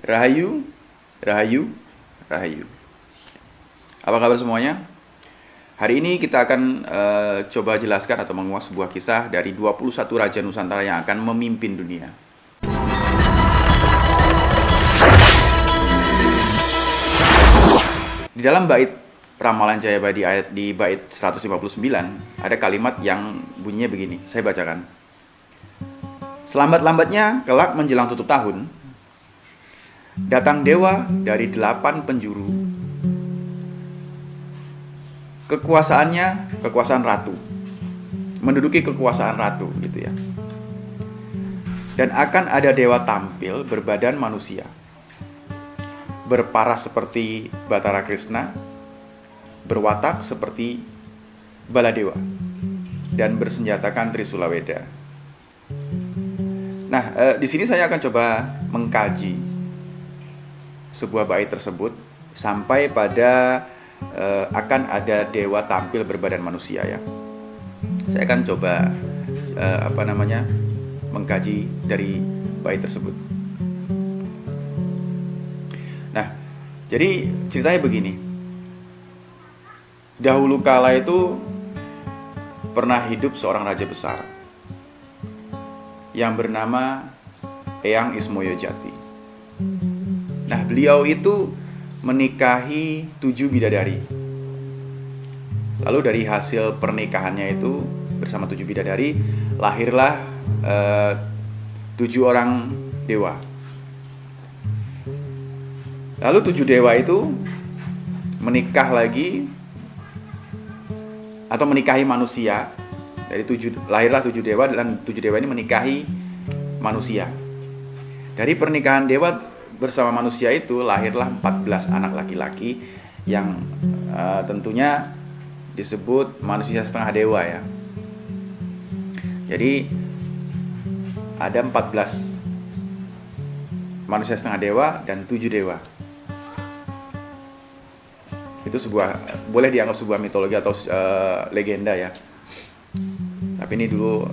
Rahayu, Rahayu, Rahayu. Apa kabar semuanya? Hari ini kita akan coba jelaskan atau menguak sebuah kisah dari 21 Raja Nusantara yang akan memimpin dunia. Di dalam bait Ramalan Jayabaya di bait 159 ada kalimat yang bunyinya begini, saya bacakan. Selambat-lambatnya kelak menjelang tutup tahun, datang dewa dari 8 penjuru. Kekuasaannya kekuasaan ratu, menduduki kekuasaan ratu gitu ya. Dan akan ada dewa tampil berbadan manusia, berparas seperti Batara Krishna, berwatak seperti Baladewa, dan bersenjatakan Trisula Weda. Nah, di sini saya akan coba mengkaji sebuah bait tersebut sampai pada akan ada dewa tampil berbadan manusia ya. Saya akan coba mengkaji dari bait tersebut. Nah, jadi ceritanya begini. Dahulu kala itu pernah hidup seorang raja besar yang bernama Eyang Ismoyojati. Nah, beliau itu menikahi 7 bidadari. Lalu dari hasil pernikahannya itu bersama 7 bidadari lahirlah 7 orang dewa. Lalu 7 dewa itu menikah lagi atau menikahi manusia. Dari lahirlah 7 dewa dan 7 dewa ini menikahi manusia. Dari pernikahan dewa bersama manusia itu lahirlah 14 anak laki-laki yang tentunya disebut manusia setengah dewa ya. Jadi ada 14 manusia setengah dewa dan 7 dewa. Itu boleh dianggap sebuah mitologi atau legenda ya. Tapi ini dulu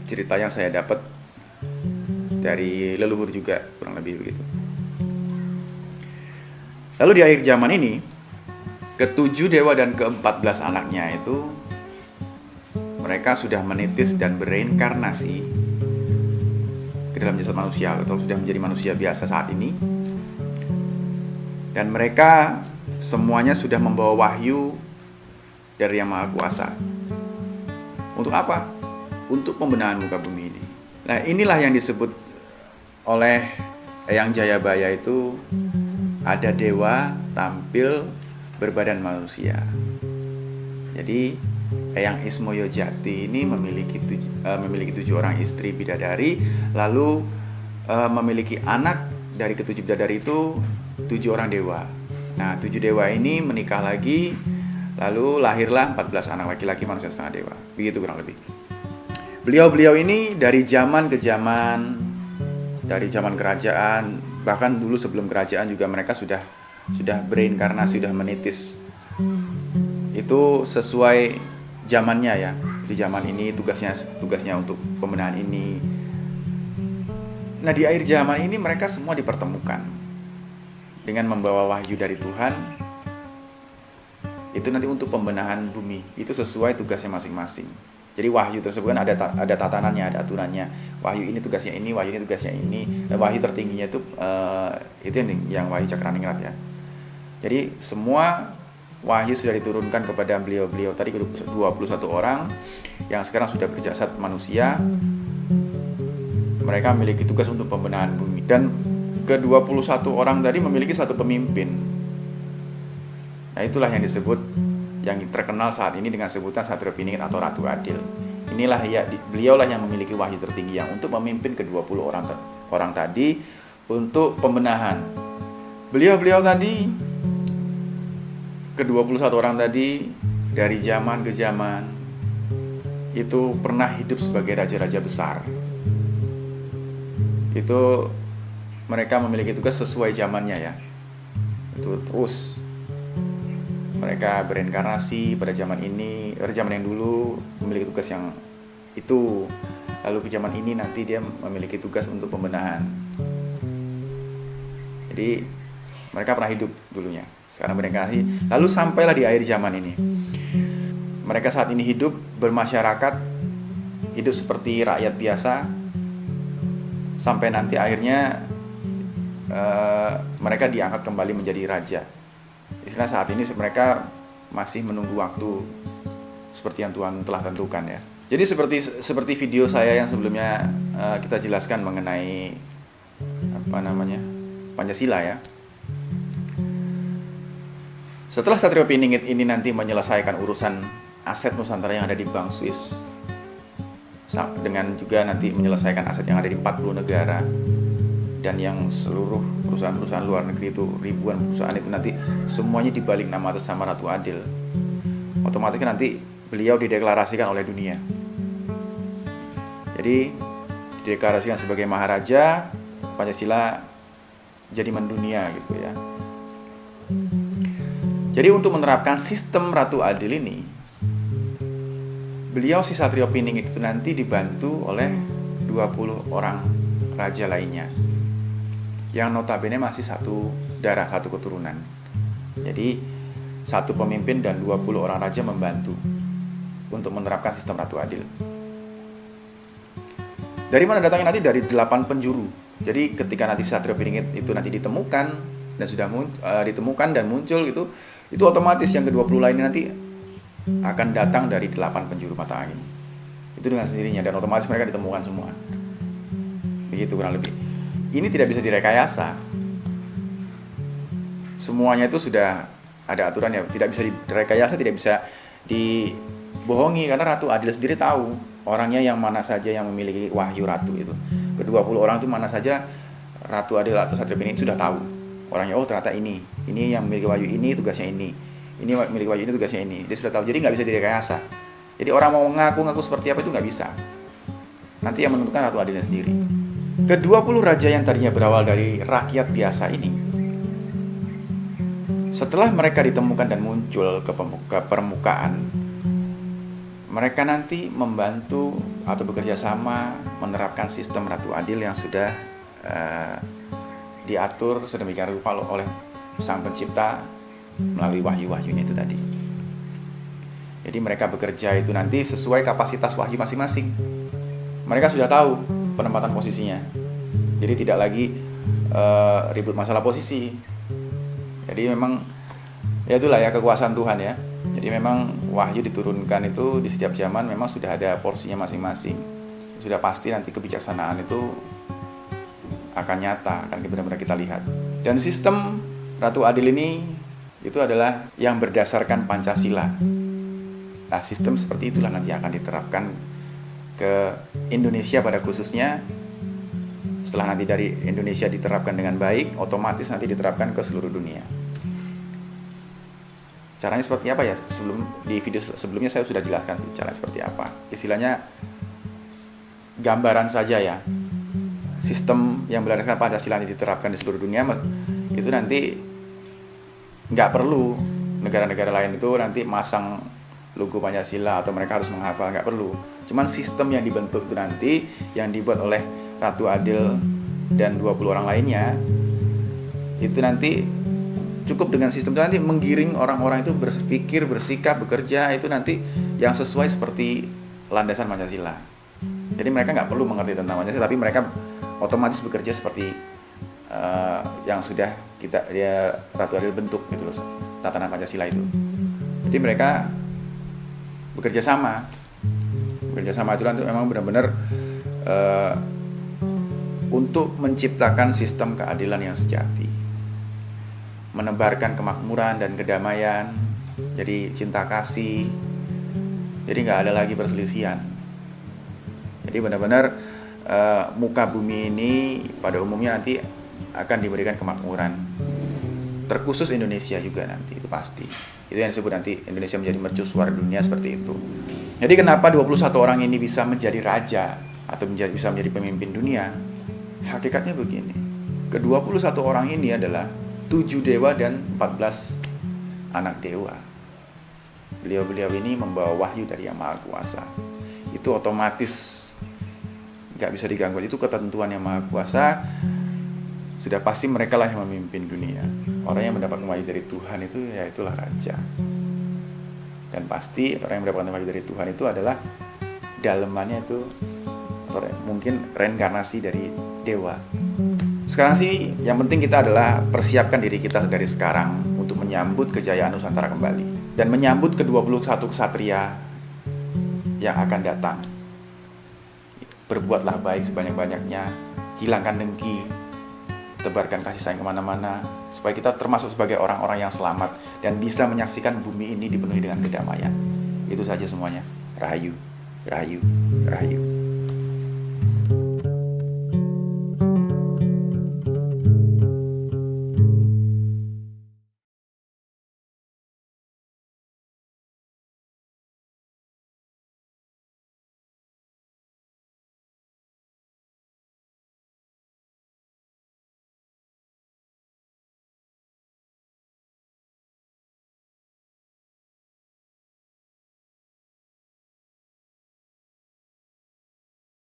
cerita yang saya dapat dari leluhur juga, kurang lebih begitu. Lalu di akhir zaman ini, ke-7 dewa dan ke-14 anaknya itu mereka sudah menitis dan bereinkarnasi ke dalam jasad manusia atau sudah menjadi manusia biasa saat ini. Dan mereka semuanya sudah membawa wahyu dari Yang Maha Kuasa. Untuk apa? Untuk pembenahan muka bumi ini. Nah, inilah yang disebut oleh Eyang Jayabaya itu ada dewa tampil berbadan manusia. Jadi Eyang Ismoyojati ini memiliki 7 orang istri bidadari, lalu memiliki anak dari ke-7 bidadari itu 7 orang dewa. Nah, 7 dewa ini menikah lagi, lalu lahirlah 14 anak laki-laki manusia setengah dewa. Begitu kurang lebih. Beliau-beliau ini dari zaman ke zaman, dari zaman kerajaan, bahkan dulu sebelum kerajaan juga mereka sudah bereinkarnasi, sudah menitis. Itu sesuai zamannya ya. Di zaman ini tugasnya untuk pembenahan ini. Nah, di akhir zaman ini mereka semua dipertemukan dengan membawa wahyu dari Tuhan. Itu nanti untuk pembenahan bumi. Itu sesuai tugasnya masing-masing. Jadi wahyu tersebut kan ada tatanannya, ada aturannya. Wahyu ini tugasnya ini, wahyu ini tugasnya ini. Dan wahyu tertingginya itu yang wahyu Cakraningrat ya. Jadi semua wahyu sudah diturunkan kepada beliau-beliau tadi 21 orang yang sekarang sudah berjasad manusia. Mereka memiliki tugas untuk pembenahan bumi. Dan ke-21 orang tadi memiliki satu pemimpin. Nah, itulah yang disebut, yang terkenal saat ini dengan sebutan Satrio Piningit atau Ratu Adil. Inilah beliaulah yang memiliki wahyu tertinggi yang untuk memimpin ke-20 orang tadi untuk pembenahan. Beliau tadi, ke-21 orang tadi, dari zaman ke zaman itu pernah hidup sebagai raja-raja besar. Itu mereka memiliki tugas sesuai zamannya ya. Itu terus mereka bereinkarnasi pada zaman ini, zaman yang dulu memiliki tugas yang itu. Lalu ke zaman ini nanti dia memiliki tugas untuk pembenahan. Jadi mereka pernah hidup dulunya, sekarang berinkarnasi. Lalu sampailah di akhir zaman ini. Mereka saat ini hidup bermasyarakat, hidup seperti rakyat biasa, sampai nanti akhirnya mereka diangkat kembali menjadi raja. Istilah saat ini mereka masih menunggu waktu seperti yang Tuhan telah tentukan ya. Jadi seperti video saya yang sebelumnya kita jelaskan mengenai Pancasila ya. Setelah Satrio Piningit ini nanti menyelesaikan urusan aset Nusantara yang ada di Bank Swiss, dengan juga nanti menyelesaikan aset yang ada di 40 negara, dan yang seluruh perusahaan-perusahaan luar negeri itu, ribuan perusahaan itu nanti semuanya dibalik nama atas nama Ratu Adil. Otomatis nanti beliau dideklarasikan oleh dunia. Jadi dideklarasikan sebagai Maharaja, Pancasila jadi mendunia gitu ya. Jadi untuk menerapkan sistem Ratu Adil ini, beliau si Satrio Piningit itu nanti dibantu oleh 20 orang raja lainnya, yang notabene masih satu darah, satu keturunan. Jadi satu pemimpin dan 20 orang raja membantu untuk menerapkan sistem Ratu Adil. Dari mana datangnya nanti? Dari 8 penjuru. Jadi ketika nanti Satrio Piningit itu nanti ditemukan dan sudah ditemukan dan muncul itu otomatis yang ke-20 lainnya nanti akan datang dari 8 penjuru mata angin. Itu dengan sendirinya, dan otomatis mereka ditemukan semua. Begitu kurang lebih. Ini tidak bisa direkayasa. Semuanya itu sudah ada aturannya, tidak bisa direkayasa, tidak bisa dibohongi, karena Ratu Adil sendiri tahu orangnya yang mana saja yang memiliki wahyu ratu itu. Ke-20 orang itu mana saja Ratu Adil atau Satrio Piningit sudah tahu orangnya. Oh ternyata ini yang memiliki wahyu ini tugasnya ini memiliki wahyu ini tugasnya ini. Dia sudah tahu, jadi nggak bisa direkayasa. Jadi orang mau ngaku seperti apa itu nggak bisa. Nanti yang menentukan Ratu Adilnya sendiri. Ke-20 raja yang tadinya berawal dari rakyat biasa ini, setelah mereka ditemukan dan muncul ke permukaan, mereka nanti membantu atau bekerja sama menerapkan sistem Ratu Adil yang sudah diatur sedemikian rupa oleh Sang Pencipta melalui wahyu-wahyunya itu tadi. Jadi mereka bekerja itu nanti sesuai kapasitas wahyu masing-masing. Mereka sudah tahu penempatan posisinya. Jadi tidak lagi ribut masalah posisi. Jadi memang ya itulah ya kekuasaan Tuhan ya. Jadi memang wahyu diturunkan itu di setiap zaman memang sudah ada porsinya masing-masing. Sudah pasti nanti kebijaksanaan itu akan nyata, akan benar-benar kita lihat. Dan sistem Ratu Adil ini itu adalah yang berdasarkan Pancasila. Nah, sistem seperti itulah nanti akan diterapkan ke Indonesia pada khususnya. Setelah nanti dari Indonesia diterapkan dengan baik, otomatis nanti diterapkan ke seluruh dunia. Caranya seperti apa ya? Di video sebelumnya saya sudah jelaskan caranya seperti apa. Istilahnya gambaran saja ya. Sistem yang berdasarkan Pancasila yang diterapkan di seluruh dunia itu nanti nggak perlu negara-negara lain itu nanti masang logo Pancasila atau mereka harus menghafal, nggak perlu. Cuman sistem yang dibentuk itu nanti yang dibuat oleh Ratu Adil dan 20 orang lainnya itu nanti cukup dengan sistem itu nanti menggiring orang-orang itu berpikir, bersikap, bekerja itu nanti yang sesuai seperti landasan Pancasila. Jadi mereka nggak perlu mengerti tentang Pancasila, tapi mereka otomatis bekerja seperti yang sudah Ratu Adil bentuk gitu loh, tatanan Pancasila itu. Jadi mereka bekerja sama itu nanti memang benar-benar untuk menciptakan sistem keadilan yang sejati, menebarkan kemakmuran dan kedamaian, jadi cinta kasih, jadi nggak ada lagi perselisihan. Jadi benar-benar muka bumi ini pada umumnya nanti akan diberikan kemakmuran, terkhusus Indonesia juga nanti, itu pasti. Itu yang disebut nanti Indonesia menjadi mercusuar dunia seperti itu. Jadi kenapa 21 orang ini bisa menjadi raja atau bisa menjadi pemimpin dunia? Hakikatnya begini, ke-21 orang ini adalah 7 dewa dan 14 anak dewa. Beliau-beliau ini membawa wahyu dari Yang Maha Kuasa. Itu otomatis gak bisa diganggu, itu ketentuan Yang Maha Kuasa. sudah pasti mereka lah yang memimpin dunia. Orang yang mendapat wahyu dari Tuhan itu ya itulah raja. Dan pasti orang yang mendapatkan wahyu dari Tuhan itu adalah dalemannya itu, atau mungkin reinkarnasi dari dewa. Sekarang sih yang penting kita adalah persiapkan diri kita dari sekarang untuk menyambut kejayaan Nusantara kembali dan menyambut ke-21 ksatria yang akan datang. Berbuatlah baik sebanyak-banyaknya, hilangkan dengki, tebarkan kasih sayang kemana-mana, supaya kita termasuk sebagai orang-orang yang selamat dan bisa menyaksikan bumi ini dipenuhi dengan kedamaian. Itu saja semuanya. Rahayu, rahayu, rahayu.